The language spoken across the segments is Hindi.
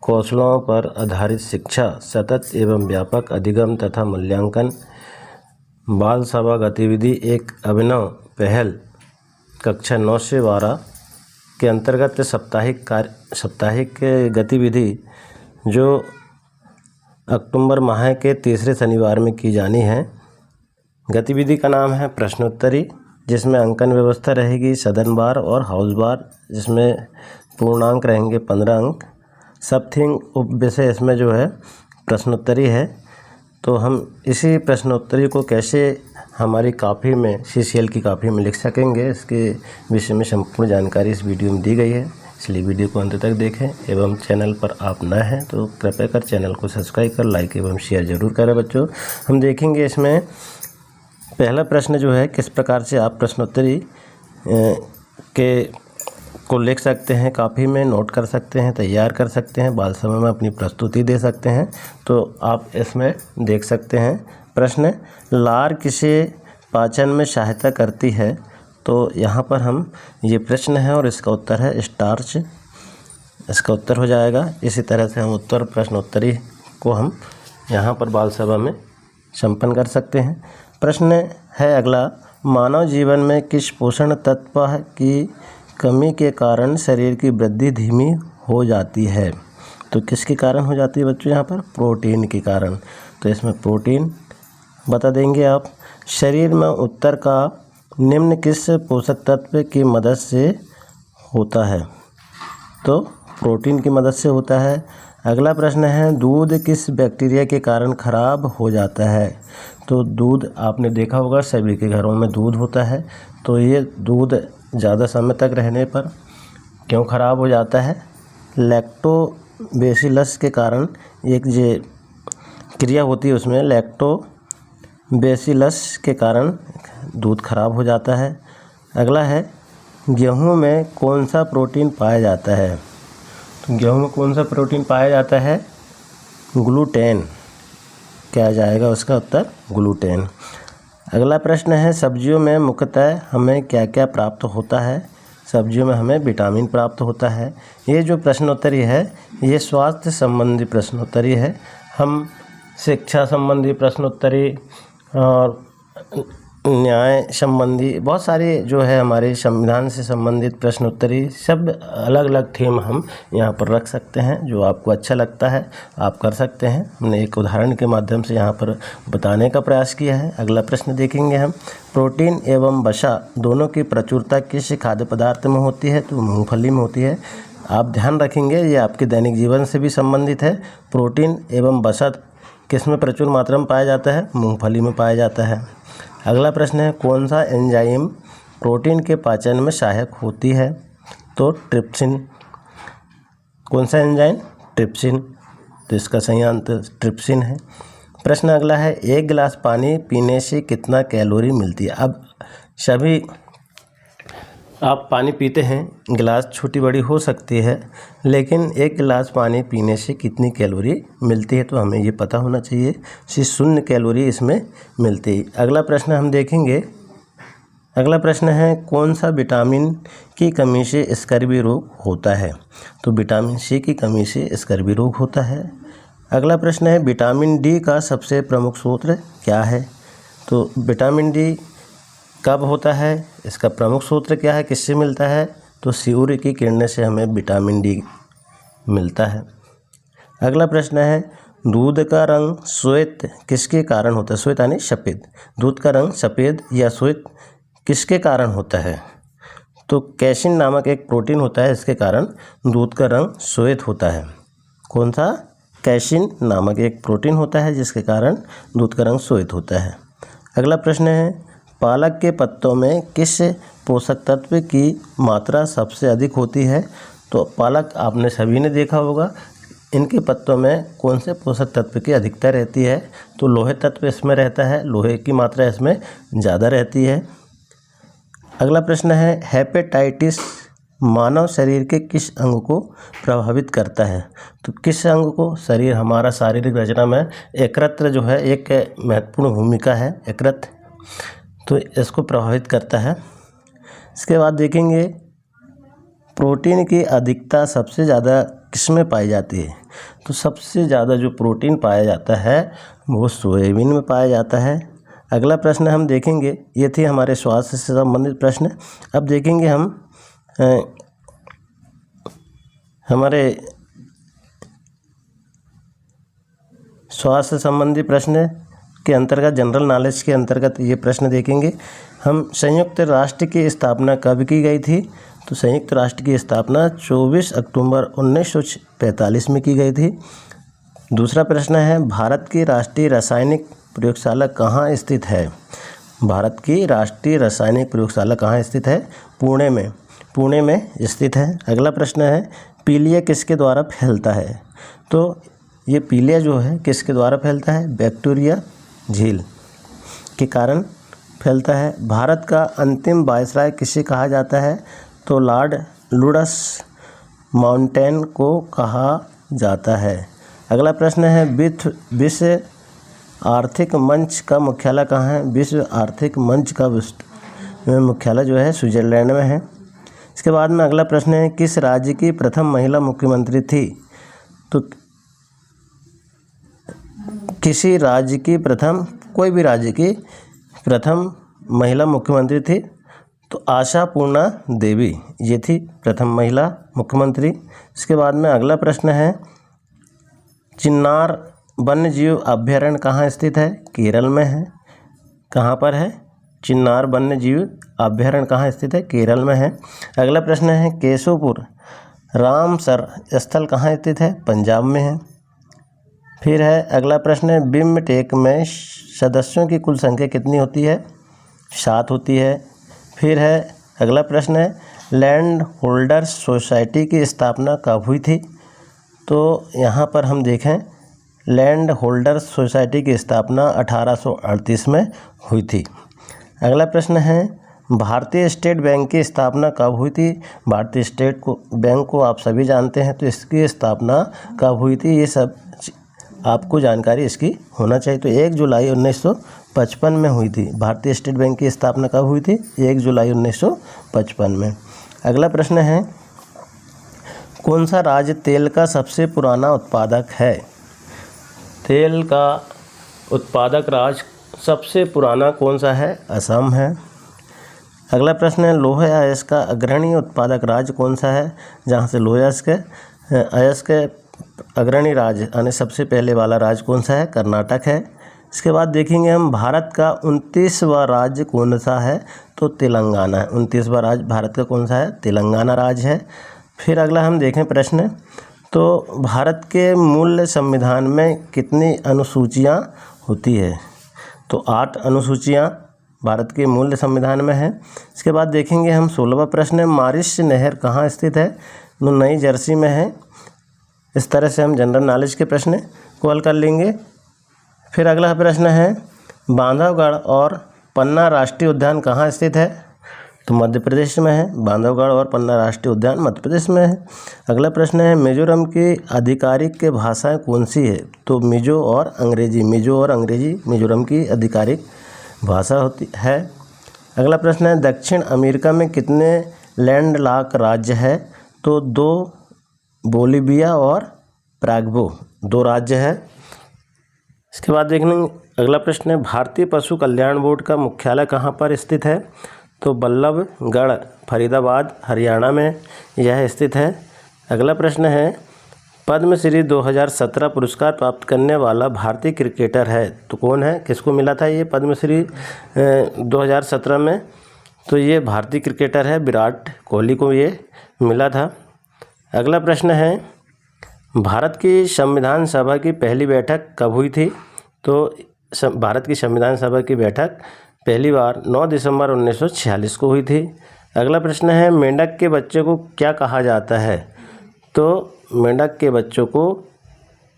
कौशलों पर आधारित शिक्षा, सतत एवं व्यापक अधिगम तथा मूल्यांकन बाल सभा गतिविधि एक अभिनव पहल कक्षा 9 से 12 के अंतर्गत साप्ताहिक गतिविधि जो अक्टूबर माह के तीसरे शनिवार में की जानी है। गतिविधि का नाम है प्रश्नोत्तरी, जिसमें अंकन व्यवस्था रहेगी, सदन बार और हाउस बार, जिसमें पूर्णांक रहेंगे 15 अंक। सब थिंग उपविषय इसमें जो है प्रश्नोत्तरी है। तो हम इसी प्रश्नोत्तरी को कैसे हमारी कापी में CCL की कापी में लिख सकेंगे, इसके विषय में संपूर्ण जानकारी इस वीडियो में दी गई है, इसलिए वीडियो को अंत तक देखें। एवं चैनल पर आप नए हैं तो कृपया कर चैनल को सब्सक्राइब कर लाइक एवं शेयर जरूर करें। बच्चों, हम देखेंगे इसमें पहला प्रश्न जो है किस प्रकार से आप प्रश्नोत्तरी को लिख सकते हैं, कापी में नोट कर सकते हैं, तैयार कर सकते हैं, बाल सभा में अपनी प्रस्तुति दे सकते हैं। तो आप इसमें देख सकते हैं प्रश्न, लार किसे पाचन में सहायता करती है। तो यहाँ पर हम ये प्रश्न है और इसका उत्तर है स्टार्च, इसका उत्तर हो जाएगा। इसी तरह से हम उत्तर प्रश्नोत्तरी को हम यहाँ पर बाल सभा में संपन्न कर सकते हैं। प्रश्न है अगला, मानव जीवन में किस पोषण तत्व की कमी के कारण शरीर की वृद्धि धीमी हो जाती है। तो किसके कारण हो जाती है बच्चों, यहाँ पर प्रोटीन के कारण। तो इसमें प्रोटीन बता देंगे आप। शरीर में उत्तर का निम्न किस पोषक तत्व की मदद से होता है। तो प्रोटीन की मदद से होता है। अगला प्रश्न है, दूध किस बैक्टीरिया के कारण खराब हो जाता है। तो दूध आपने देखा होगा सभी के घरों में दूध होता है। तो ये दूध ज़्यादा समय तक रहने पर क्यों ख़राब हो जाता है। लैक्टोबैसिलस के कारण एक जो क्रिया होती है उसमें लैक्टोबैसिलस के कारण दूध खराब हो जाता है। अगला है, गेहूं में कौन सा प्रोटीन पाया जाता है। तो गेहूं में कौन सा प्रोटीन पाया जाता है, ग्लूटेन। क्या जाएगा उसका उत्तर, ग्लूटेन। अगला प्रश्न है, सब्जियों में मुख्यतः हमें क्या क्या प्राप्त होता है। सब्जियों में हमें विटामिन प्राप्त होता है। ये जो प्रश्नोत्तरी है ये स्वास्थ्य संबंधी प्रश्नोत्तरी है। हम शिक्षा संबंधी प्रश्नोत्तरी और न्याय संबंधी बहुत सारी जो है हमारे संविधान से संबंधित प्रश्नोत्तरी सब अलग अलग थीम हम यहाँ पर रख सकते हैं। जो आपको अच्छा लगता है आप कर सकते हैं। हमने एक उदाहरण के माध्यम से यहाँ पर बताने का प्रयास किया है। अगला प्रश्न देखेंगे हम, प्रोटीन एवं वसा दोनों की प्रचुरता किस खाद्य पदार्थ में होती है। तो मूँगफली में होती है। आप ध्यान रखेंगे ये आपके दैनिक जीवन से भी संबंधित है। प्रोटीन एवं वसा किस में प्रचुर मात्रा में पाया जाता है, मूँगफली में पाया जाता है। अगला प्रश्न है, कौन सा एंजाइम प्रोटीन के पाचन में सहायक होती है। तो ट्रिप्सिन। कौन सा एंजाइम, ट्रिप्सिन। तो इसका सही आंसर ट्रिप्सिन है। प्रश्न अगला है, एक गिलास पानी पीने से कितना कैलोरी मिलती है। अब सभी आप पानी पीते हैं, गिलास छोटी बड़ी हो सकती है, लेकिन एक गिलास पानी पीने से कितनी कैलोरी मिलती है तो हमें ये पता होना चाहिए। 0 कैलोरी इसमें मिलती है। अगला प्रश्न हम देखेंगे। अगला प्रश्न है, कौन सा विटामिन की कमी से स्कर्वी रोग होता है। तो विटामिन C की कमी से स्कर्वी रोग होता है। अगला प्रश्न है, विटामिन D का सबसे प्रमुख स्रोत क्या है। तो विटामिन D कब होता है, इसका प्रमुख स्रोत क्या है, किससे मिलता है। तो सूर्य की किरणें से हमें विटामिन D मिलता है। अगला प्रश्न है, दूध का रंग श्वेत किसके कारण होता है। श्वेत यानी सफ़ेद। दूध का रंग सफ़ेद या श्वेत किसके कारण होता है। तो कैसिन नामक एक प्रोटीन होता है, इसके कारण दूध का रंग श्वेत होता है। कौन सा, कैसिन नामक एक प्रोटीन होता है जिसके कारण दूध का रंग श्वेत होता है। अगला प्रश्न है, पालक के पत्तों में किस पोषक तत्व की मात्रा सबसे अधिक होती है। तो पालक आपने सभी ने देखा होगा, इनके पत्तों में कौन से पोषक तत्व की अधिकता रहती है। तो लोहे तत्व इसमें रहता है, लोहे की मात्रा इसमें ज़्यादा रहती है। अगला प्रश्न है, हेपेटाइटिस मानव शरीर के किस अंग को प्रभावित करता है। तो किस अंग को, शरीर हमारा शारीरिक रचना में यकृत जो है एक महत्वपूर्ण भूमिका है, यकृत, तो इसको प्रभावित करता है। इसके बाद देखेंगे प्रोटीन की अधिकता सबसे ज़्यादा किस में पाई जाती है? तो सबसे ज़्यादा जो प्रोटीन पाया जाता है वो सोयाबीन में पाया जाता है। अगला प्रश्न हम देखेंगे, ये थे हमारे स्वास्थ्य से संबंधित प्रश्न। अब देखेंगे हम हमारे स्वास्थ्य संबंधी प्रश्न के अंतर्गत, जनरल नॉलेज के अंतर्गत ये प्रश्न देखेंगे हम। संयुक्त राष्ट्र की स्थापना कब की गई थी? तो संयुक्त राष्ट्र की स्थापना 24 अक्टूबर 1945 में की गई थी। दूसरा प्रश्न है, भारत की राष्ट्रीय रासायनिक प्रयोगशाला कहाँ स्थित है? भारत की राष्ट्रीय रासायनिक प्रयोगशाला कहाँ स्थित है? पुणे में स्थित है। अगला प्रश्न है, पीलिया किसके द्वारा फैलता है? तो ये पीलिया जो है किसके द्वारा फैलता है? बैक्टीरिया झील के कारण फैलता है। भारत का अंतिम वायसराय किसे कहा जाता है? तो लॉर्ड लुडस माउंटेन को कहा जाता है। अगला प्रश्न है, विश्व आर्थिक मंच का मुख्यालय कहाँ है? विश्व आर्थिक मंच का मुख्यालय जो है स्विट्जरलैंड में है। इसके बाद में अगला प्रश्न है, किस राज्य की प्रथम महिला मुख्यमंत्री थी? तो किसी राज्य की कोई भी राज्य की प्रथम महिला मुख्यमंत्री थी, तो आशापूर्णा देवी ये थी प्रथम महिला मुख्यमंत्री। इसके बाद में अगला प्रश्न है, चिन्नार वन्यजीव अभयारण्य कहाँ स्थित है? केरल में है। कहाँ पर है? चिन्नार वन्यजीव अभयारण्य कहाँ स्थित है? केरल में है। अगला प्रश्न है, केशवपुर रामसर स्थल कहाँ स्थित है? पंजाब में है। फिर है अगला प्रश्न है, बिम्बटेक में सदस्यों की कुल संख्या कितनी होती है? 7 होती है। फिर है अगला प्रश्न है, लैंड होल्डर्स सोसाइटी की स्थापना कब हुई थी? तो यहाँ पर हम देखें, लैंड होल्डर्स सोसाइटी की स्थापना 1838 में हुई थी। अगला प्रश्न है, भारतीय स्टेट बैंक की स्थापना कब हुई थी? भारतीय स्टेट बैंक को आप सभी जानते हैं, तो इसकी स्थापना कब हुई थी? ये सब आपको जानकारी इसकी होना चाहिए। तो 1 जुलाई 1955 में हुई थी। भारतीय स्टेट बैंक की स्थापना कब हुई थी? 1 जुलाई 1955 में। अगला प्रश्न है, कौन सा राज्य तेल का सबसे पुराना उत्पादक है? तेल का उत्पादक राज्य सबसे पुराना कौन सा है? असम है। अगला प्रश्न है, लोह अयस्क का अग्रणी उत्पादक राज्य कौन सा है? जहाँ से लोह अयस्क के अग्रणी राज्य यानी सबसे पहले वाला राज्य कौन सा है? कर्नाटक है। इसके बाद देखेंगे हम, भारत का 29वां राज्य कौन सा है? तो तेलंगाना है। 29वां राज्य भारत का कौन सा है? तेलंगाना राज्य है। फिर अगला हम देखें प्रश्न, तो भारत के मूल संविधान में कितनी अनुसूचियाँ होती है? तो 8 अनुसूचियाँ भारत के मूल संविधान में है। इसके बाद देखेंगे हम 16वां प्रश्न है, मारिश नहर कहाँ स्थित है? तो नई जर्सी में है। इस तरह से हम जनरल नॉलेज के प्रश्न को हल कर लेंगे। फिर अगला प्रश्न है, बांधवगढ़ और पन्ना राष्ट्रीय उद्यान कहाँ स्थित है? तो मध्य प्रदेश में है। बांधवगढ़ और पन्ना राष्ट्रीय उद्यान मध्य प्रदेश में है। अगला प्रश्न है, मिजोरम की आधिकारिक भाषाएं कौन सी है? तो मिजो और अंग्रेजी मिजोरम की आधिकारिक भाषा होती है। अगला प्रश्न है, दक्षिण अमेरिका में कितने लैंडलॉक राज्य है? तो 2, बोलिविया और पैराग्वे 2 राज्य है। इसके बाद देखने अगला प्रश्न है, भारतीय पशु कल्याण बोर्ड का मुख्यालय कहाँ पर स्थित है? तो बल्लभगढ़ फरीदाबाद हरियाणा में यह स्थित है। अगला प्रश्न है, पद्मश्री 2017 पुरस्कार प्राप्त करने वाला भारतीय क्रिकेटर है तो कौन है? किसको मिला था ये पद्मश्री 2017 में? तो ये भारतीय क्रिकेटर है, विराट कोहली को ये मिला था। अगला प्रश्न है, भारत की संविधान सभा की पहली बैठक कब हुई थी? तो भारत की संविधान सभा की बैठक पहली बार 9 दिसंबर 1946 को हुई थी। अगला प्रश्न है, मेंढक के बच्चे को क्या कहा जाता है? तो मेंढक के बच्चों को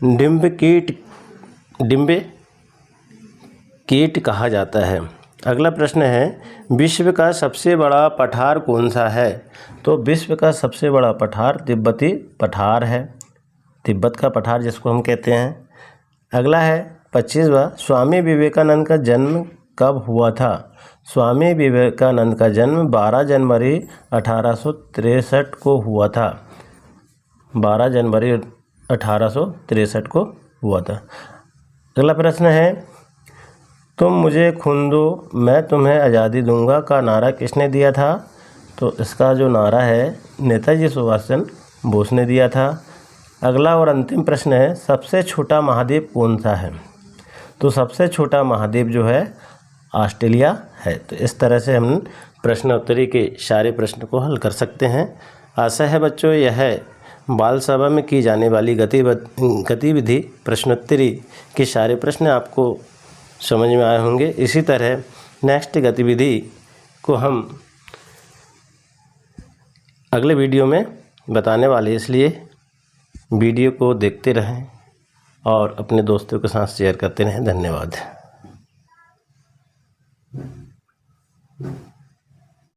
डिम्ब कीट कहा जाता है। अगला प्रश्न है, विश्व का सबसे बड़ा पठार कौन सा है? तो विश्व का सबसे बड़ा पठार तिब्बती पठार है, तिब्बत का पठार जिसको हम कहते हैं। अगला है 25वां, स्वामी विवेकानंद का जन्म कब हुआ था? स्वामी विवेकानंद का जन्म 12 जनवरी 1863 को हुआ था। 12 जनवरी 1863 को हुआ था। अगला प्रश्न है, तुम मुझे खून दो मैं तुम्हें आज़ादी दूंगा का नारा किसने दिया था? तो इसका जो नारा है नेताजी सुभाष चंद्र बोस ने दिया था। अगला और अंतिम प्रश्न है, सबसे छोटा महाद्वीप कौन सा है? तो सबसे छोटा महाद्वीप जो है ऑस्ट्रेलिया है। तो इस तरह से हम प्रश्नोत्तरी के सारे प्रश्न को हल कर सकते हैं। आशा है बच्चों यह बाल सभा में की जाने वाली गतिविधि प्रश्नोत्तरी के सारे प्रश्न आपको समझ में आए होंगे। इसी तरह नेक्स्ट गतिविधि को हम अगले वीडियो में बताने वाले, इसलिए वीडियो को देखते रहें और अपने दोस्तों के साथ शेयर करते रहें। धन्यवाद।